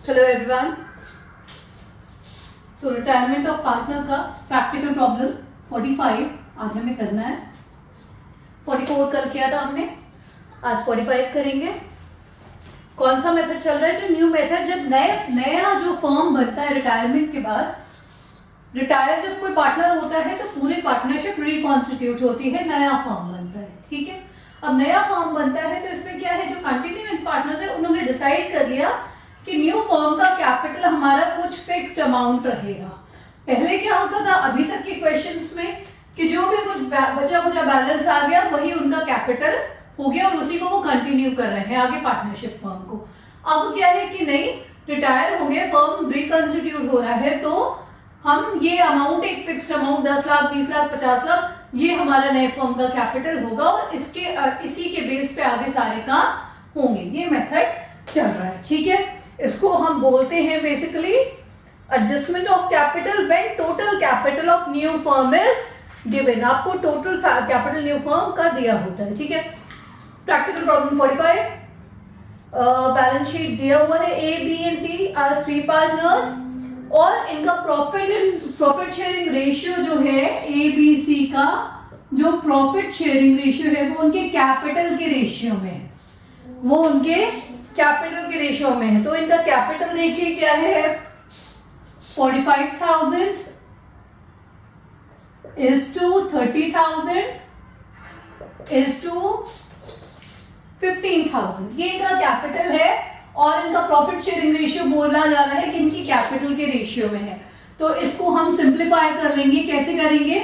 चलो everyone, so retirement of partner का practical problem 45 आज हमें करना है। 44 कल किया था हमने, आज 45 करेंगे। कौन सा मेथड चल रहा है? जो न्यू मेथड, जब नया जो फर्म बनता है रिटायरमेंट के बाद, रिटायर जब कोई पार्टनर होता है तो पूरी पार्टनरशिप रिकॉन्स्टिट्यूट होती है, नया फर्म बनता है। ठीक है, अब नया फर्म बनता है तो इसमें क्या है, जो कंटिन्यूइंग पार्टनर्स है उन्होंने डिसाइड कर लिया कि न्यू फर्म का कैपिटल हमारा कुछ फिक्स्ड अमाउंट रहेगा। पहले क्या होता था अभी तक के क्वेश्चंस में कि जो भी कुछ बचा कुछ बैलेंस आ गया वही उनका कैपिटल हो गया और उसी को वो कंटिन्यू कर रहे हैं आगे पार्टनरशिप फर्म को। अब क्या है कि नहीं, रिटायर होंगे, फर्म रिकॉन्स्टिट्यूट हो रहा है, तो हम ये अमाउंट, एक फिक्स्ड अमाउंट 10 लाख 20 लाख 50 लाख, ये हमारा नए फर्म का कैपिटल होगा और इसी के बेस पे आगे सारे काम होंगे। ये मेथड चल रहा है। ठीक है, इसको हम बोलते हैं basically adjustment of capital when total capital of new firm is given. आपको टोटल कैपिटल न्यू फर्म का दिया होता है। ठीक है, प्रैक्टिकल प्रॉब्लम 45, बैलेंस शीट दिया हुआ है। A B and C are 3 partners और इनका प्रॉफिट शेयरिंग रेशियो जो है, ए बी सी का जो प्रॉफिट शेयरिंग रेशियो है वो उनके कैपिटल के रेशियो में है, वो उनके कैपिटल के रेशियो में है। तो इनका कैपिटल देखिए क्या है, 45,000 is to 30,000 is to 15,000, ये इनका कैपिटल है और इनका प्रॉफिट शेयरिंग रेशियो बोला जा रहा है कि इनकी कैपिटल के रेशियो में है। तो इसको हम सिंप्लीफाई कर लेंगे। कैसे करेंगे?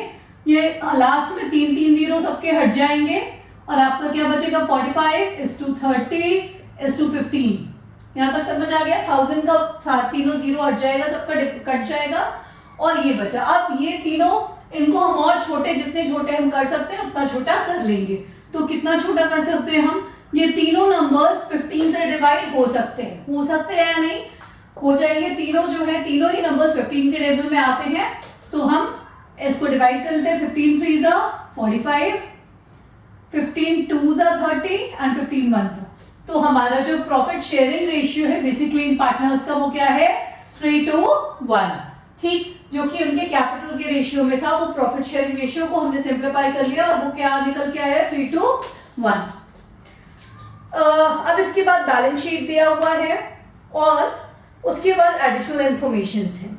ये लास्ट में 3 जीरो सबके हट जाएंगे और आपका क्या बचेगा, 45 is to 30 is to 15। यहां तक समझ आ गया? 1000 का तीनों जीरो हट जाएगा, सबका कट जाएगा और ये बचा। अब ये तीनों, इनको हम और छोटे, जितने छोटे हम कर सकते हैं उतना छोटा कर लेंगे। तो कितना छोटा कर सकते हैं हम? ये तीनों नंबर्स 15 से डिवाइड हो सकते हैं या नहीं? हो जाएंगे। तीनों जो है, तीनों ही नंबर्स 15 के टेबल में आते हैं, तो हम इसको डिवाइड कर लेते हैं। 15 3 जा 45, 15 2 जा 30 एंड 15 1 जा। तो हमारा जो प्रॉफिट शेयरिंग रेशियो है बेसिकली इन पार्टनर्स का, वो क्या है, 3 to 1। ठीक, जो कि उनके कैपिटल के रेशियो में था, वो प्रॉफिट शेयरिंग रेशियो को हमने सिंप्लीफाई कर लिया और वो क्या निकल के आया, 3 to 1। अब इसके बाद बैलेंस शीट दिया हुआ है और उसके बाद एडिशनल इंफॉर्मेशन है।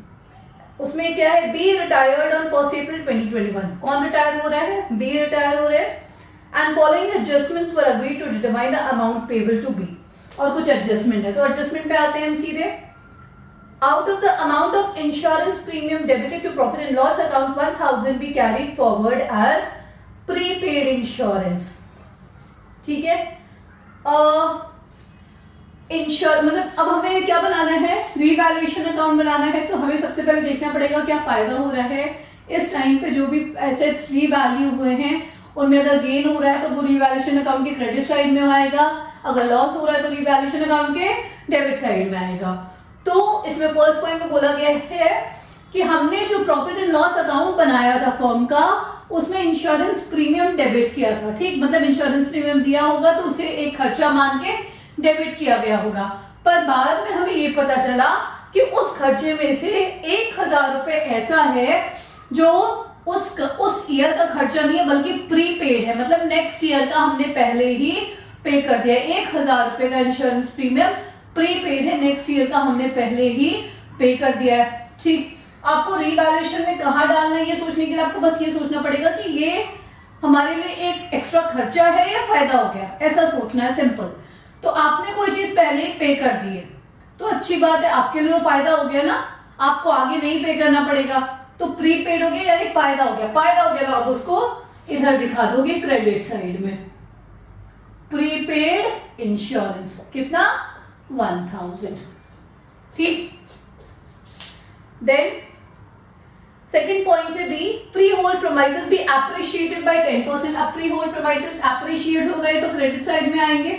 उसमें क्या है, बी रिटायर्ड ऑन 1 April 2021। कौन रिटायर हो रहा है? बी रिटायर हो रहे हैं। And following adjustments were agreed to determine the amount payable to B. और कुछ एडजस्टमेंट है, तो एडजस्टमेंट पे आते हैं हम सीधे। Out of the amount of insurance premium debited to profit and loss account 1000 be carried forward as prepaid insurance. ठीक है, मतलब अब हमें क्या बनाना है, रीवैल्यूएशन अकाउंट बनाना है। तो हमें सबसे पहले देखना पड़ेगा क्या फायदा हो रहा है इस टाइम पे। जो भी एसेट्स रीवैल्यू हुए हैं उनमें अगर गेन हो रहा है तो वो रीवैल्यूएशन अकाउंट के क्रेडिट साइड में आएगा, अगर लॉस हो रहा है तो रीवैल्यूएशन अकाउंट के डेबिट साइड में आएगा। तो इसमें फर्स्ट पॉइंट में बोला गया है कि हमने जो प्रॉफिट एंड लॉस अकाउंट बनाया था फर्म का, उसमें इंश्योरेंस प्रीमियम डेबिट किया था। ठीक, मतलब इंश्योरेंस प्रीमियम दिया होगा तो उसे एक खर्चा मान के डेबिट किया गया होगा। पर बाद में हमें ये पता चला कि उस खर्चे में से 1000 रुपए ऐसा है जो उस ईयर का खर्चा नहीं है बल्कि प्रीपेड है, मतलब नेक्स्ट ईयर का हमने पहले ही पे कर दिया। 1000 रुपए का इंश्योरेंस प्रीमियम प्रीपेड है, नेक्स्ट ईयर का हमने पहले ही पे कर दिया है। ठीक, आपको रीवैल्यूएशन में कहाँ डालना है ये सोचने के लिए आपको बस ये सोचना पड़ेगा कि ये हमारे लिए एक एक्स्ट्रा खर्चा है या फायदा हो गया, ऐसा सोचना है, सिंपल। तो आपने कोई चीज पहले पे कर दी है तो अच्छी बात है, आपके लिए तो फायदा हो गया ना, आपको आगे नहीं पे करना पड़ेगा। तो प्रीपेड हो गया यानी फायदा हो गया। फायदा हो गया तो आप उसको इधर दिखा दोगे क्रेडिट साइड में, प्रीपेड इंश्योरेंस। कितना? 1000। ठीक, देन सेकेंड पॉइंट है B, free hold promises be appreciated by 10%। अब फ्री होल्ड प्रोमाइसेस एप्रिशिएट हो गए तो क्रेडिट साइड में आएंगे।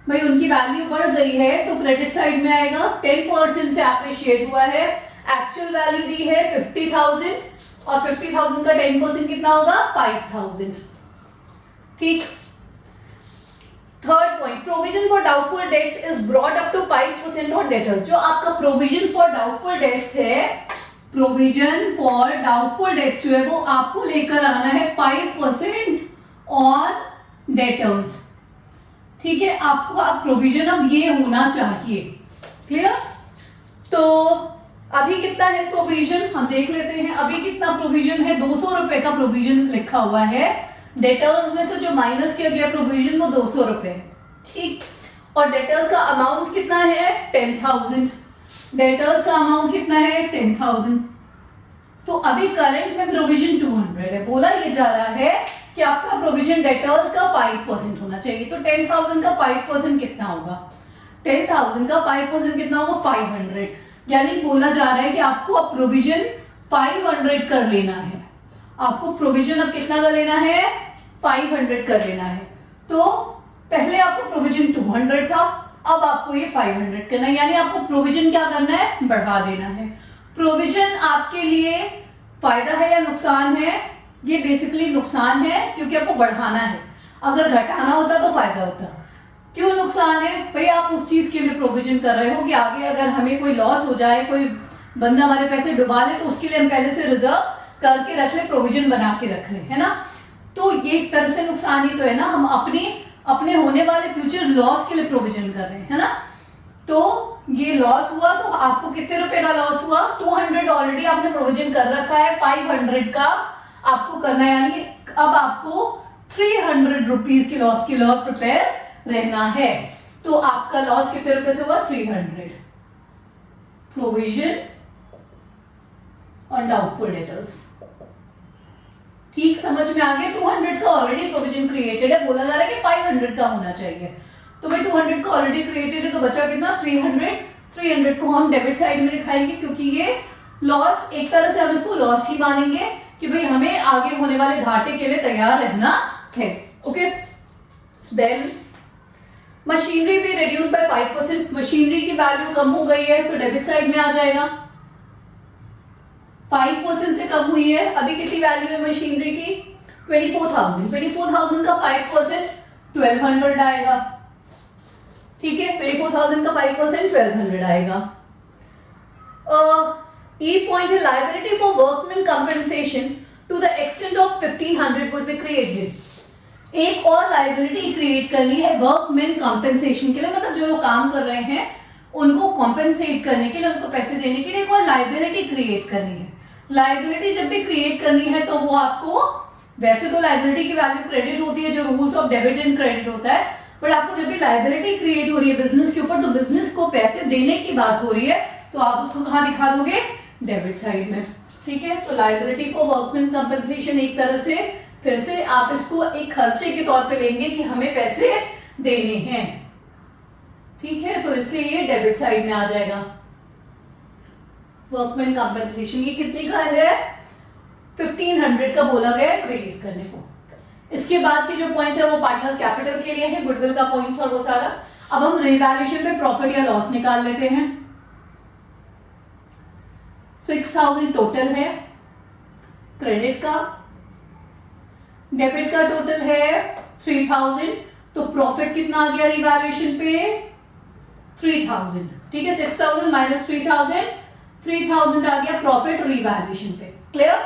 भाई उनकी वैल्यू बढ़ गई है तो क्रेडिट साइड में आएगा। 10% से एप्रिशिएट हुआ है, एक्चुअल वैल्यू दी है 50,000 और 50,000 का 10% कितना होगा, 5,000। ठीक, third point, provision for for doubtful debts is brought up to 5% on debtors. जो आपका प्रोविजन फॉर डाउटफुल डेट्स है, प्रोविजन फॉर डाउटफुल डेट्स जो है वो आपको लेकर आना है 5% ऑन डेटर्स। ठीक है, आपका प्रोविजन अब ये होना चाहिए। क्लियर? तो अभी कितना है प्रोविजन, हम देख लेते हैं। अभी कितना प्रोविजन है, 200 रुपए का प्रोविजन लिखा हुआ है। डेटर्स में से जो माइनस किया गया प्रोविजन वो 200 रुपए है। ठीक, और डेटर्स का अमाउंट कितना है, 10,000। डेटर्स का अमाउंट कितना है, 10,000। तो अभी करंट में प्रोविजन 200 है। बोला ये जा रहा है कि आपका प्रोविजन डेटर्स का 5% होना चाहिए। तो 10,000 का 5% कितना होगा, 10,000 का 5% कितना होगा, 500। यानी बोला जा रहा है कि आपको अब प्रोविजन 500 कर लेना है। आपको प्रोविजन अब कितना कर लेना है, 500 कर लेना है। तो पहले आपको प्रोविजन 200 था, अब आपको ये 500 करना है। यानी आपको प्रोविजन क्या करना है, बढ़ा देना है। प्रोविजन आपके लिए फायदा है या नुकसान है, ये बेसिकली नुकसान है क्योंकि आपको बढ़ाना है। अगर घटाना होता तो फायदा होता। क्यों नुकसान है भाई, आप उस चीज के लिए प्रोविजन कर रहे हो कि आगे अगर हमें कोई लॉस हो जाए, कोई बंदा हमारे पैसे डुबा ले, तो उसके लिए हम पहले से रिजर्व करके रख ले, प्रोविजन बना के रख ले, है ना। तो ये एक तरह से नुकसान ही तो है ना, हम अपने होने वाले फ्यूचर लॉस के लिए प्रोविजन कर रहे हैं, है ना। तो ये लॉस हुआ तो आपको कितने रुपए का लॉस हुआ, 200 ऑलरेडी आपने प्रोविजन कर रखा है, 500 का आपको करना है। यानी अब आपको 300 रुपीज की लॉस के लिए प्रिपेयर रहना है। तो आपका लॉस कितने रुपए से हुआ, 300। Provision on doubtful debtors. ठीक समझ में आ गया। 200 का ऑलरेडी प्रोविजन क्रिएटेड है, बोला जा रहा है कि 500 का होना चाहिए। तो भाई 200 का ऑलरेडी क्रिएटेड है, तो बचा कितना, 300। 300 को हम डेबिट साइड में दिखाएंगे क्योंकि ये लॉस, एक तरह से हम इसको लॉस ही मानेंगे कि भाई हमें आगे होने वाले घाटे के लिए तैयार रहना है। ओके, देन मशीनरी भी रिड्यूस बाय 5%। मशीनरी की वैल्यू कम हो गई है तो डेबिट साइड में आ जाएगा। 5% से कम हुई है। अभी कितनी वैल्यू है मशीनरी की, 24,000। 24,000 का 5% 1,200 आएगा। ठीक है, 24,000 का 5% 1,200 आएगा। ई पॉइंट है, liability for workman compensation to the extent of 1,500 would be created. एक और लायबिलिटी क्रिएट करनी है वर्कमैन कंपनसेशन के लिए, मतलब जो लोग काम कर रहे हैं उनको कॉम्पेंसेट करने के लिए, उनको पैसे देने के लिए कोई लायबिलिटी क्रिएट करनी है। लायबिलिटी जब भी क्रिएट करनी है तो वो आपको, वैसे तो लायबिलिटी की वैल्यू क्रेडिट होती है, जो rules of debit and credit होता है, बट आपको जब भी लायबिलिटी क्रिएट हो रही है बिजनेस के ऊपर, तो बिजनेस को पैसे देने की बात हो रही है, तो आप उसको कहां दिखा दोगे, डेबिट साइड में। ठीक है, तो लायबिलिटी फॉर वर्कमैन कंपनसेशन एक तरह से फिर से आप इसको एक खर्चे के तौर पे लेंगे कि हमें पैसे देने हैं। ठीक है, तो इसलिए ये डेबिट साइड में आ जाएगा। वर्कमैन कंपनसेशन ये कितने का है, 1,500 का बोला गया है क्रिएट करने को। इसके बाद के जो पॉइंट्स है वो पार्टनर्स कैपिटल के लिए है, गुडविल का पॉइंट्स और वो सारा। अब हम रिवैल्यूएशन पे प्रॉफिट या लॉस निकाल लेते हैं। 6,000 टोटल है क्रेडिट का, डेबिट का टोटल है 3,000, तो प्रॉफिट कितना आ गया रिवैल्यूएशन पे, 3,000। ठीक है, 6,000 माइनस 3,000, 3,000 आ गया प्रॉफिट रिवैल्यूएशन पे। क्लियर?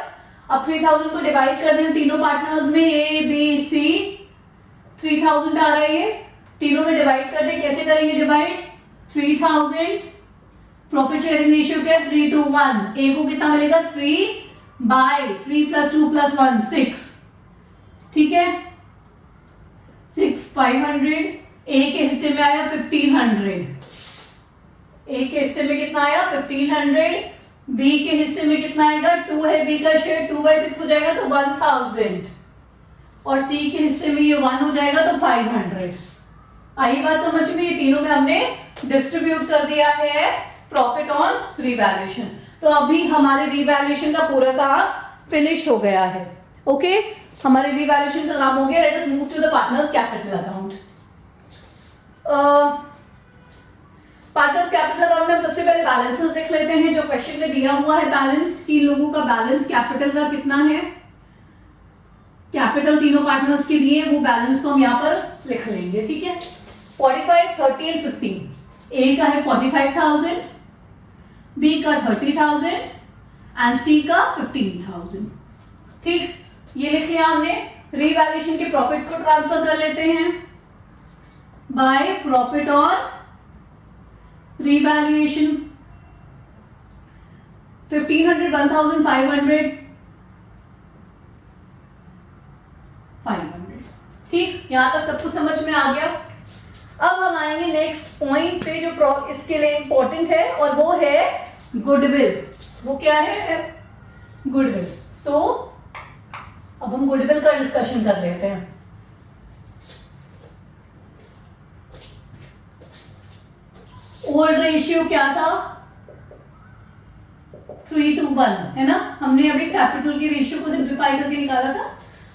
अब 3,000 को डिवाइड कर दें तीनों पार्टनर्स में, ए बी सी, 3,000 आ रहा है ये, तीनों में डिवाइड कर दें। कैसे करेंगे डिवाइड, 3,000 प्रॉफिट शेयरिंग रेशियो क्या है, 3:1। ए को कितना मिलेगा, 3/3 + 2 + 1 6। ठीक है, 6 500। ए के हिस्से में आया 1,500। ए के हिस्से में कितना आया, 1,500। बी के हिस्से में कितना आएगा, 2 है बी का शेयर, 2/6 हो जाएगा तो 1,000। और सी के हिस्से में ये 1 हो जाएगा तो 500। आई बात समझ में, ये तीनों में हमने डिस्ट्रीब्यूट कर दिया है प्रॉफिट ऑन रिवैल्यूएशन। तो अभी हमारे रिवैल्यूएशन का पूरा काम फिनिश हो गया है। ओके, हमारे रिवैल्यूएशन का काम हो गया। Let us move to the partners capital account. Partners capital account में हम सबसे पहले बैलेंसेस देख लेते हैं। जो क्वेश्चन में दिया हुआ है बैलेंस, तीन लोगों का बैलेंस कैपिटल का कितना है, कैपिटल तीनों पार्टनर्स के लिए, वो बैलेंस को हम यहाँ पर लिख लेंगे। ठीक है, 45, 30 एंड 15। ए का है 45,000, बी का 30,000 एंड सी का 15,000। ठीक, ये लिख लिया हमने। रीवैल्यूएशन के प्रॉफिट को ट्रांसफर कर लेते हैं बाय प्रॉफिट ऑन रीवैल्यूएशन। 1500, 1500, 500। ठीक, यहां तक सब कुछ समझ में आ गया। अब हम आएंगे नेक्स्ट पॉइंट पे जो इसके लिए इंपॉर्टेंट है, और वो है गुडविल। वो क्या है? गुडविल। सो अब हम गुडविल का डिस्कशन कर लेते हैं। ओल्ड रेशियो क्या था? 3:1 है ना। हमने अभी कैपिटल के रेशियो को सिंप्लीफाई करके निकाला था।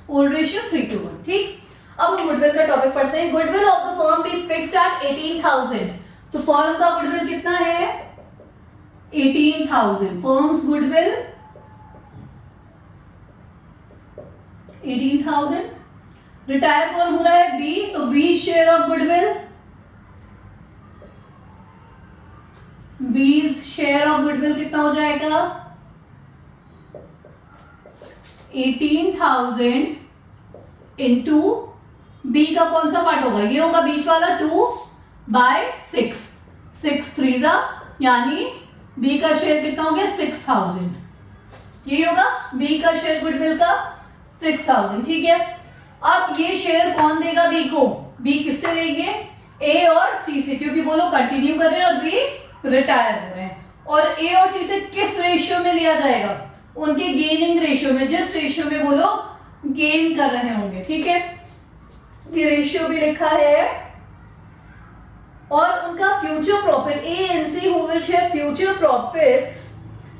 Old ratio 3:1। ठीक, अब हम गुडविल का टॉपिक पढ़ते हैं। Goodwill of the firm B fixed eight 18,000। तो फर्म का गुडविल कितना है? 18,000। Firms goodwill 18,000। रिटायर कौन हो रहा है? बी। तो B share of goodwill, B share of goodwill कितना हो जाएगा? 18,000 इंटू बी का कौन सा पार्ट होगा? ये होगा बीच वाला 2/6। 6 3 यानी बी का शेयर कितना हो गया? 6,000। ये होगा बी का शेयर गुडविल का 6,000। ठीक है, अब ये शेयर कौन देगा बी को? बी किससे लेंगे? ए और सी से, क्योंकि वो लोग कंटिन्यू कर रहे हैं और बी रिटायर हो रहे हैं। और ए और सी से किस रेशियो में लिया जाएगा? उनके गेनिंग रेशियो में, जिस रेशियो में वो लोग गेन कर रहे होंगे। ठीक है, ये रेशियो भी लिखा है। और उनका future profit, A and C who will share future profits,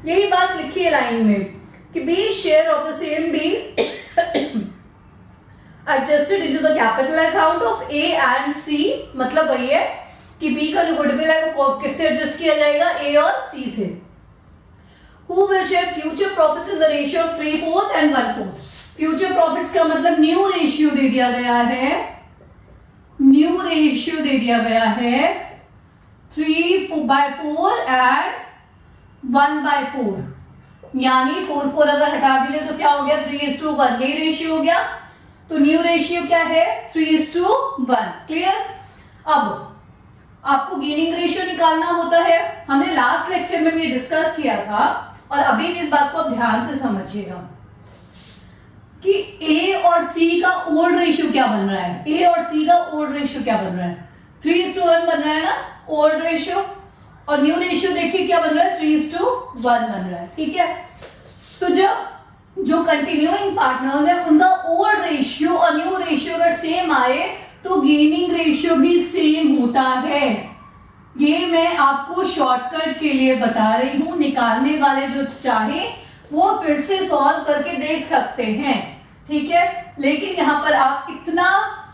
यही बात लिखी है लाइन में कि B share of the same be adjusted into the capital account of A and C. मतलब वही है कि बी का जो गुडविल है वो किससे एडजस्ट किया जाएगा? ए और सी से। Who will share future profits in the ratio of 3/4 and 1/4। Future profits का मतलब न्यू रेशियो दे दिया गया है, न्यू रेशियो दे दिया गया है 3/4 एंड 1/4। यानी 4 अगर हटा भी ले तो क्या हो गया? 3:1। ये रेशियो हो गया। तो न्यू रेशियो क्या है? 3:1। क्लियर? अब आपको गेनिंग रेशियो निकालना होता है। हमने लास्ट लेक्चर में भी डिस्कस किया था, और अभी भी इस बात को आप ध्यान से समझिएगा कि ए और सी का ओल्ड रेशियो क्या बन रहा है। ए और सी का ओल्ड रेशियो क्या बन रहा है? 3:1 बन रहा है ना ओल्ड रेशियो। और न्यू रेशियो देखिए क्या बन रहा है? 3:1 बन रहा है। ठीक है, तो जब जो कंटिन्यूइंग पार्टनर्स है उनका ओल्ड रेशियो और न्यू रेशियो अगर सेम आए तो गेनिंग रेशियो भी सेम होता है। ये मैं आपको शॉर्टकट के लिए बता रही हूं, निकालने वाले जो चाहे वो फिर से सॉल्व करके देख सकते हैं। ठीक है, लेकिन यहां पर आप इतना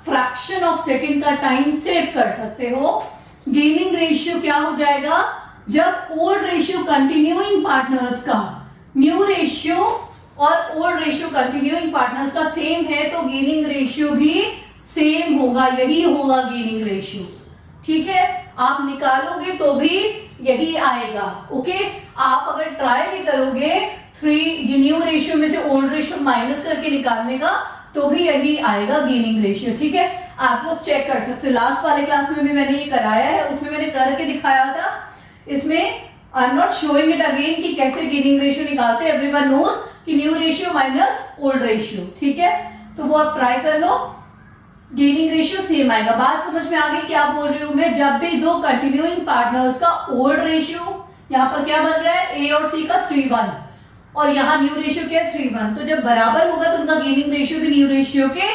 फ्रैक्शन ऑफ सेकंड का टाइम सेव कर सकते हो। गेनिंग रेशियो क्या हो जाएगा? जब ओल्ड रेशियो कंटिन्यूइंग पार्टनर्स का न्यू रेशियो और ओल्ड रेशियो कंटिन्यूइंग पार्टनर्स का सेम है तो गेनिंग रेशियो भी सेम होगा। यही होगा गेनिंग रेशियो। ठीक है, आप निकालोगे तो भी यही आएगा। ओके, आप अगर ट्राई भी करोगे 3 न्यू रेशियो में से ओल्ड रेशियो माइनस करके निकालने का तो भी यही आएगा गेनिंग रेशियो। ठीक है, आप लोग चेक कर सकते हो। लास्ट वाले क्लास में भी मैंने ये कराया है, उसमें मैंने करके दिखाया था। इसमें I am not showing it again कि कैसे गेनिंग रेशियो निकालते हैं। एवरीवन नोज कि new ratio minus old ratio. ठीक है, तो वो आप ट्राई कर लो, गेनिंग रेशियो सेम आएगा। बात समझ में आ गई क्या बोल रही हूं मैं? जब भी दो कंटिन्यूइंग पार्टनर्स का ओल्ड रेशियो, यहां पर क्या बन रहा है? ए और सी का 3:1 और यहाँ न्यू रेशियो क्या है? 3:1। तो जब बराबर होगा तो उनका गेनिंग रेशियो भी न्यू रेशियो के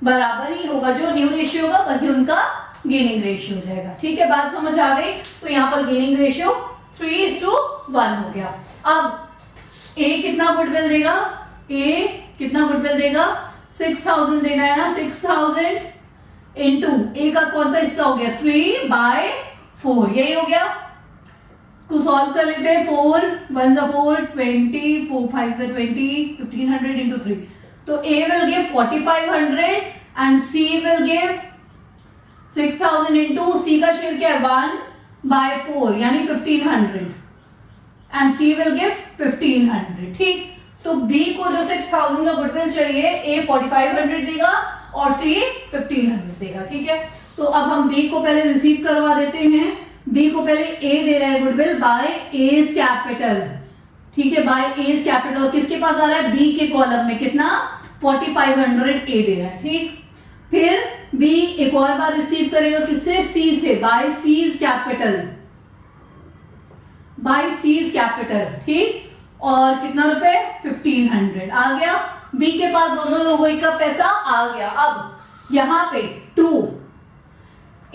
बराबर ही होगा। जो न्यू रेशियो होगा वही उनका गेनिंग रेशियो हो जाएगा। ठीक है, बात समझ आ गई? तो यहाँ पर गेनिंग रेशियो 3:1 हो गया। अब ए कितना गुडविल देगा? ए कितना गुडविल देगा? 6,000 देना है ना। 6,000 इंटू ए का कौन सा हिस्सा हो गया? 3/4। यही हो गया। इसको सॉल्व कर लेते हैं। 4 1 4 20 4 5 20 1500 इंटू 3। तो A will give 4500 and C will give 6000 into C का शेयर क्या है 1/4 यानी 1500 एंड सी विल गिव 1500। ठीक, तो बी को जो 6000 का गुडविल चाहिए ए 4500 देगा और सी 1500 देगा। ठीक है, तो अब हम बी को पहले रिसीव करवा देते हैं। बी को पहले ए दे रहा है गुडविल बाय एज कैपिटल। ठीक है, बाय एज कैपिटल किसके पास आ रहा है बी के कॉलम में कितना 4500 ए दे रहा है। ठीक, फिर बी एक और बार रिसीव करेगा किससे सी से by C's capital, by C's capital. ठीक, और कितना रुपए 1500 आ गया बी के पास, दोनों लोगों का पैसा आ गया। अब यहां पे 2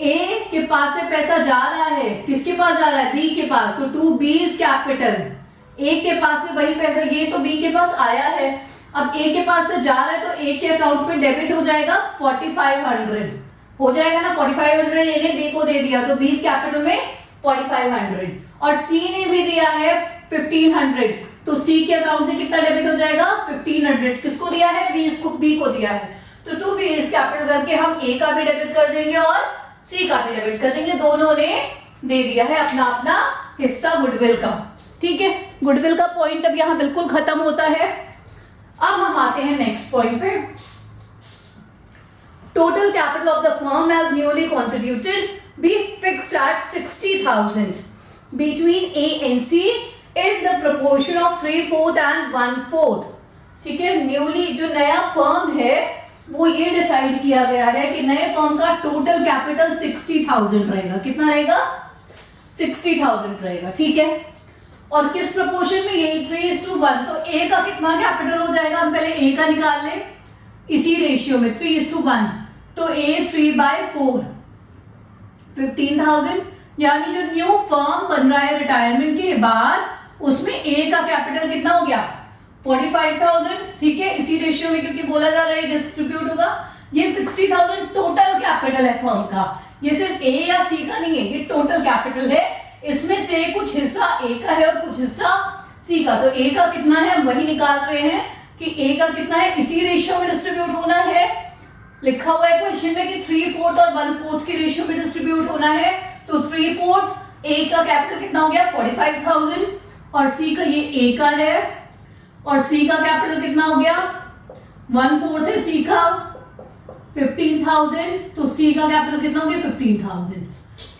ए के पास से पैसा जा रहा है, किसके पास जा रहा है बी के पास, तो 2 बीज कैपिटल, ए के पास में वही पैसा, ये तो बी के पास आया है, अब ए के पास से जा रहा है तो ए के अकाउंट में डेबिट हो जाएगा 4500 हो जाएगा ना। 4500 ए ने बी को दे दिया तो बीज कैपिटल में 4500 और सी ने भी दिया है 1500 तो सी के अकाउंट से कितना डेबिट हो जाएगा 1500। किसको दिया है बी को दिया है, तो 2 बीज कैपिटल करके हम ए का भी डेबिट कर देंगे और सी का भी डेबिट कर देंगे। दोनों ने दे दिया है अपना अपना हिस्सा गुडविल का। ठीक है, गुडविल का पॉइंट अब यहां बिल्कुल खत्म होता है। अब हम आते हैं नेक्स्ट पॉइंट पे। Total capital of the firm as newly constituted be fixed at 60,000 between A and C in the proportion of 3/4 and 1/4। ठीक है, न्यूली जो नया फर्म है वो ये डिसाइड किया गया है कि नए फर्म का टोटल कैपिटल 60,000 रहेगा। कितना रहेगा 60,000 रहेगा। ठीक है, और किस प्रोपोर्शन में यही 3:1, तो ए का कितना कैपिटल हो जाएगा, हम पहले ए का निकाल लें इसी रेशियो में 3:1, तो ए 3/4 15,000 यानी जो न्यू फर्म बन रहा है रिटायरमेंट के बाद उसमें ए का कैपिटल कितना हो गया 45,000। ठीक है, इसी रेशियो में क्योंकि बोला जा रहा है डिस्ट्रीब्यूट होगा। ये 60,000 टोटल कैपिटल है फर्म का, ये सिर्फ ए या सी का नहीं है, ये टोटल कैपिटल है। इसमें से कुछ हिस्सा ए का है और कुछ हिस्सा सी का, तो ए का कितना है हम वही निकाल रहे हैं कि ए का कितना है, इसी रेशियो में डिस्ट्रीब्यूट होना है। लिखा हुआ है क्वेश्चन में कि 3/4 और 1/4 के रेशियो में डिस्ट्रीब्यूट होना है, तो 3/4 ए का कैपिटल कितना हो गया 45,000 और सी का ये ए का है और सी का कैपिटल कितना हो गया 1/4 है सी का 15,000, तो सी का कैपिटल कितना हो गया 15,000।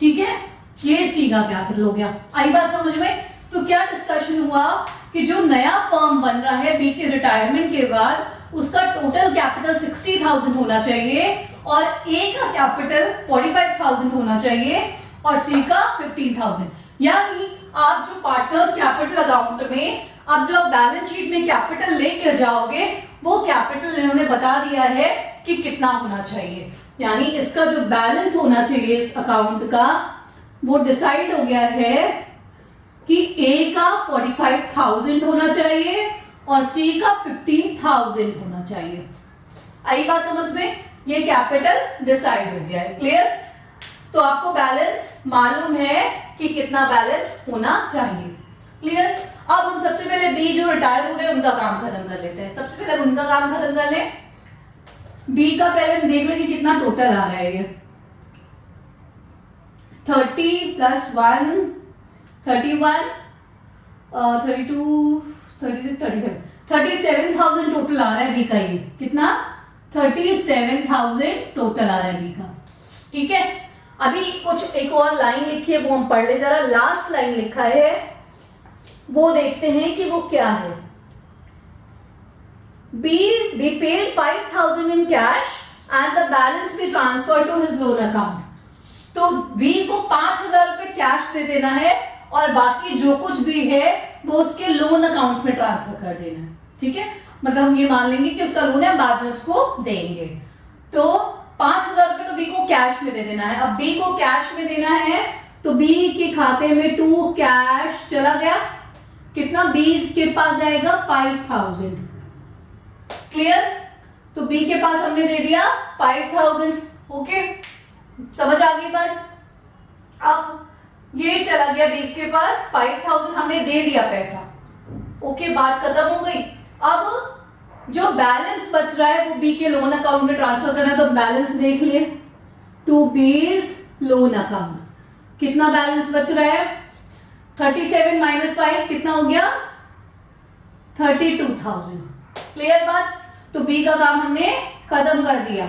ठीक है, ये सी का कैपिटल हो गया। आई बात समझ में? तो क्या डिस्कशन हुआ कि जो नया फर्म बन रहा है बी के रिटायरमेंट के बाद उसका टोटल कैपिटल 60,000 होना चाहिए और ए का कैपिटल 45,000 होना चाहिए और सी का 15,000। यानी आप जो पार्टनर्स कैपिटल अकाउंट में अब जो बैलेंस शीट में कैपिटल लेकर जाओगे वो कैपिटल इन्होंने बता दिया है कि कितना होना चाहिए। यानी इसका जो बैलेंस होना चाहिए इस अकाउंट का वो डिसाइड हो गया है कि ए का 45,000 होना चाहिए और सी का 15,000 होना चाहिए। आई बात समझ में? ये कैपिटल डिसाइड हो गया है। क्लियर? तो आपको बैलेंस मालूम है कि कितना बैलेंस होना चाहिए। क्लियर? अब हम सबसे पहले बी जो रिटायर हो रहे हैं उनका काम खत्म कर लेते हैं। सबसे पहले उनका काम खत्म कर ले। बी का पहले हम देख लें कि कितना टोटल आ रहा है। ये 30 + 1 31 32 36 37 37,000 टोटल आ रहा है बी का। ये कितना 37,000 टोटल आ रहा है बी का। ठीक है, अभी कुछ एक और लाइन लिखी है वो हम पढ़ ले जरा। लास्ट लाइन लिखा है वो देखते हैं कि वो क्या है। B paid 5,000 in cash and the balance be transfer to his loan account. तो बी को 5,000 रुपए कैश दे देना है और बाकी जो कुछ भी है वो उसके लोन अकाउंट में ट्रांसफर कर देना है। ठीक है, मतलब हम ये मान लेंगे कि उसका लोन है, बाद में उसको देंगे। तो 5,000 रुपए तो बी को कैश में दे देना है। अब बी को कैश में देना है तो बी के खाते में 2 कैश चला गया। कितना बी के पास जाएगा 5,000। क्लियर? तो बी के पास हमने दे दिया 5,000। ओके, समझ आ गई बात? अब ये चला गया बी के पास 5,000, हमने दे दिया पैसा। ओके, बात खत्म हो गई। अब जो बैलेंस बच रहा है वो बी के लोन अकाउंट में ट्रांसफर करना है, तो बैलेंस देख लिए। टू बीज लोन अकाउंट। कितना बैलेंस बच रहा है? 37 माइनस 5 कितना हो गया? 32,000। क्लियर बात? तो बी का काम हमने खत्म कर दिया।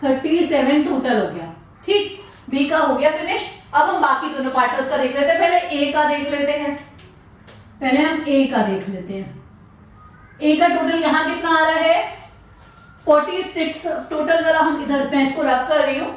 37 टोटल हो गया। ठीक, बी का हो गया फिनिश। अब हम बाकी दोनों पार्टनर्स का देख लेते हैं। पहले ए का देख लेते हैं। पहले हम ए का देख लेते हैं। ए का टोटल यहां कितना आ रहा है? 46 टोटल। जरा हम इधर मैं इसको रब कर रही हूं।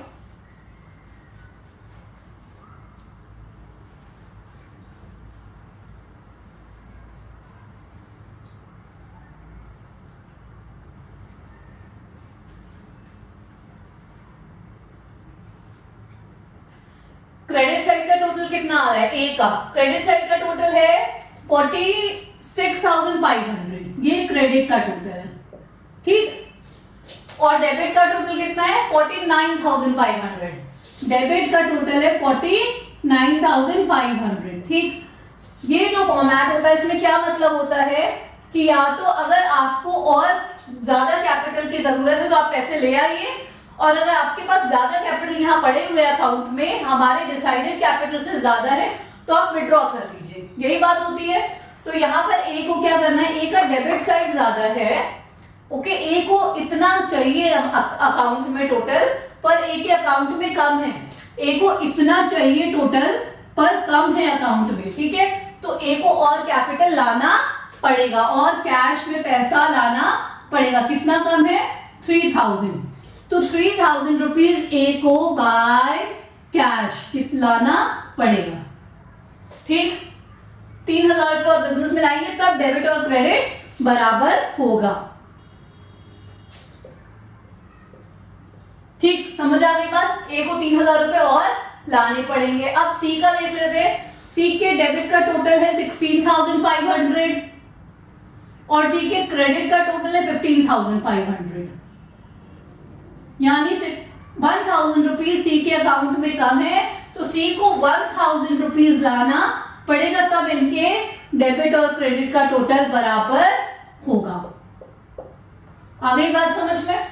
क्रेडिट साइड का टोटल कितना आ रहा है? ए का क्रेडिट साइड का टोटल है 46,500। ये क्रेडिट का टोटल है। ठीक, और डेबिट का टोटल कितना है? 49,500। डेबिट का टोटल है 49,500। ठीक, ये जो फॉर्मेट होता है इसमें क्या मतलब होता है कि या तो अगर आपको और ज्यादा कैपिटल की जरूरत है तो आप पैसे ले आइए, और अगर आपके पास ज्यादा कैपिटल यहाँ पड़े हुए अकाउंट में हमारे डिसाइडेड कैपिटल से ज्यादा है तो आप विड्रॉ कर लीजिए। यही बात होती है। तो यहाँ पर ए को क्या करना है? ए का डेबिट साइड ज्यादा है। ओके, ए को इतना चाहिए अकाउंट में टोटल, पर ए के अकाउंट में कम है। ए को इतना चाहिए टोटल पर कम है अकाउंट में। ठीक है, तो ए को और कैपिटल लाना पड़ेगा और कैश में पैसा लाना पड़ेगा। कितना कम है? 3,000। तो 3,000 रुपीज ए को बाय कैश लाना पड़ेगा। ठीक, 3,000 रुपये और बिजनेस में लाएंगे तब डेबिट और क्रेडिट बराबर होगा। ठीक, समझ आ गई बात? ए को 3,000 रुपये और लाने पड़ेंगे। अब सी का देख लेते हैं। सी के डेबिट का टोटल है 16,500 और सी के क्रेडिट का टोटल है 15,500। यानी 1,000 रुपीज सी के अकाउंट में कम है, तो सी को 1,000 रुपीज लाना पड़ेगा, तब इनके डेबिट और क्रेडिट का टोटल बराबर होगा। आ गई बात समझ में?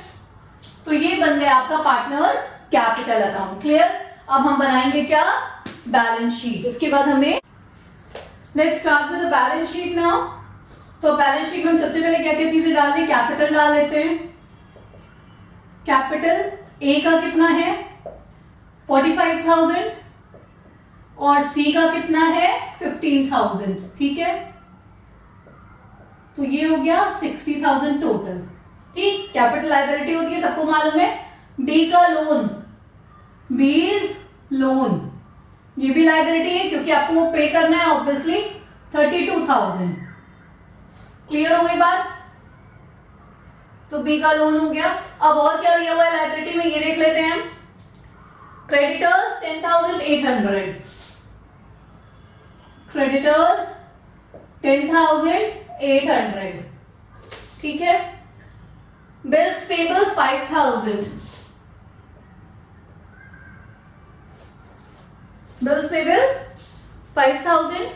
तो ये बन गया आपका पार्टनर्स कैपिटल अकाउंट। क्लियर? अब हम बनाएंगे क्या? Balance sheet. इसके बाद हमें let's start with the balance sheet now. तो बैलेंस शीट में हम सबसे पहले क्या क्या चीजें डाल दें? कैपिटल डाल लेते हैं। कैपिटल ए का कितना है? 45,000 और सी का कितना है? 15,000। ठीक है, तो ये हो गया 60,000 टोटल। ठीक, कैपिटल लायबिलिटी होती है, सबको मालूम है। बी का लोन, बीज लोन, ये भी लायबिलिटी है क्योंकि आपको वो पे करना है ऑब्वियसली। 32,000। क्लियर हो गई बात? तो बी का लोन हो गया। अब और क्या दिया हुआ है लायबिलिटी में, ये देख लेते हैं। Creditors 10,800, creditors 10,800। ठीक है, बिल्स पेबल 5,000, बिल्स पेबल 5,000।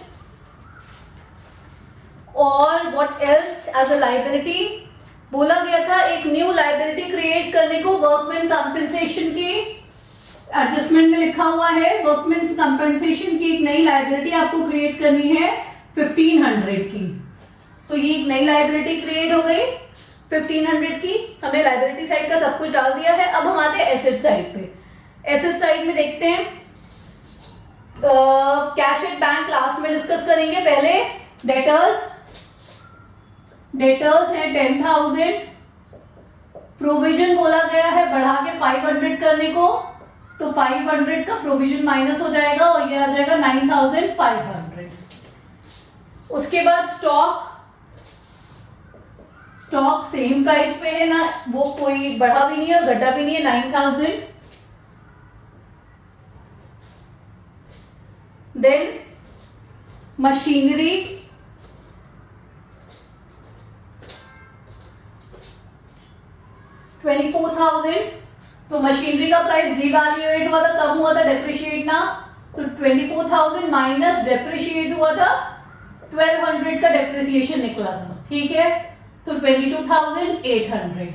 और what else as a liability? बोला गया था एक न्यू लायबिलिटी क्रिएट करने को, वर्कमैन कंपनसेशन की। एडजस्टमेंट में लिखा हुआ है वर्कमैन कंपनसेशन की एक नई लायबिलिटी आपको क्रिएट करनी है 1,500 की। तो ये एक नई लायबिलिटी क्रिएट हो गई 1,500 की। हमने लायबिलिटी साइड का सब कुछ डाल दिया है। अब हम आते हैं एसेट साइड पे। एसेट साइड में देखते हैं, कैश एट बैंक लास्ट में डिस्कस करेंगे। पहले डेटर्स, डेटर्स है 10,000। प्रोविजन बोला गया है बढ़ा के 500 करने को, तो 500 का प्रोविजन माइनस हो जाएगा और ये आ जाएगा 9,500। उसके बाद स्टॉक, स्टॉक सेम प्राइस पे है ना, वो कोई बढ़ा भी नहीं है और घटा भी नहीं है, 9,000। Then machinery, $24,000। तो मशीनरी का प्राइस डिवैल्यूएट हुआ था, कम हुआ था, डेप्रिशिएट ना, तो 24,000 माइनस डेप्रिशिएट हुआ था 1,200 का डेप्रिसिएशन निकला था। ठीक है, तो 22,800।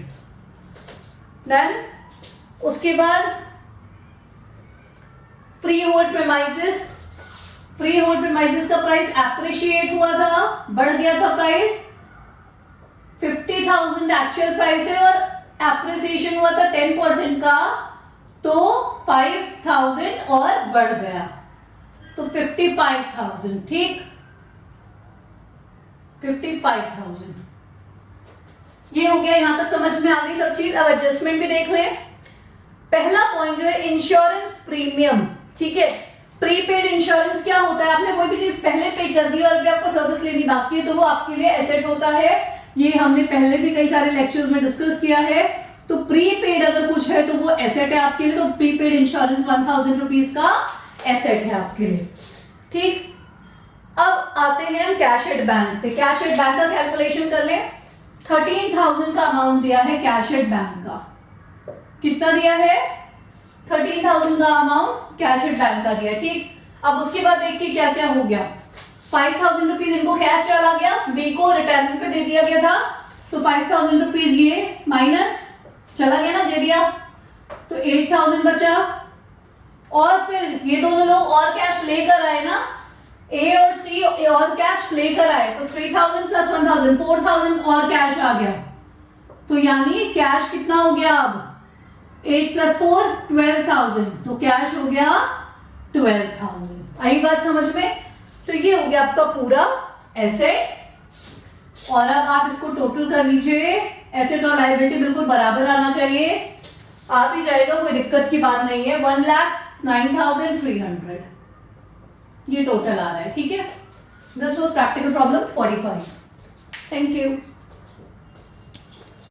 देन उसके बाद free hold premises, free hold premises का प्राइस एप्रिशिएट हुआ था, बढ़ गया था प्राइस, 50,000 एक्चुअल प्राइस है और एप्रिसिएशन हुआ था 10% का, तो 5,000 और बढ़ गया, तो 55,000। ठीक, 55,000 ये हो गया। यहां तक समझ में आ गई सब चीज। अब एडजस्टमेंट भी देख लें। पहला पॉइंट जो है इंश्योरेंस प्रीमियम, ठीक है। प्रीपेड इंश्योरेंस क्या होता है? आपने कोई भी चीज पहले पे कर दी और अभी आपको सर्विस लेनी बाकी है तो वो आपके लिए एसेट होता है। ये हमने पहले भी कई सारे लेक्चर्स में डिस्कस किया है। तो प्रीपेड अगर कुछ है तो वो एसेट है आपके लिए। तो प्रीपेड इंश्योरेंस 1,000 रुपीज का एसेट है आपके लिए। ठीक, अब आते हैं हम कैश एट बैंक पे। कैश एट बैंक का कैलकुलेशन कर लें। 13,000 का अमाउंट दिया है कैश एट बैंक का। कितना दिया है? 13,000 का अमाउंट कैश एट बैंक का दिया। ठीक, अब उसके बाद देखिए क्या क्या हो गया। 5,000 रुपीज इनको कैश चला गया, बी को रिटायरमेंट पे दे दिया गया था, तो 5,000 रुपीज ये माइनस चला गया ना, दे दिया, तो 8,000 बचा। और फिर ये दोनों लोग और कैश लेकर आए ना, ए और सी और कैश लेकर आए, तो 3,000 प्लस 1,000 4,000 और कैश आ गया। तो यानी कैश कितना हो गया अब? 8 प्लस 4 12,000, तो कैश हो गया 12,000। आई बात समझ में? तो ये हो गया आपका पूरा एसेट। और अब आप इसको टोटल कर लीजिए। एसेट और लायबिलिटी बिल्कुल बराबर आना चाहिए, आ भी जाएगा, कोई दिक्कत की बात नहीं है। 1,09,300 ये टोटल आ रहा है। ठीक है, this was practical problem 45। Thank you.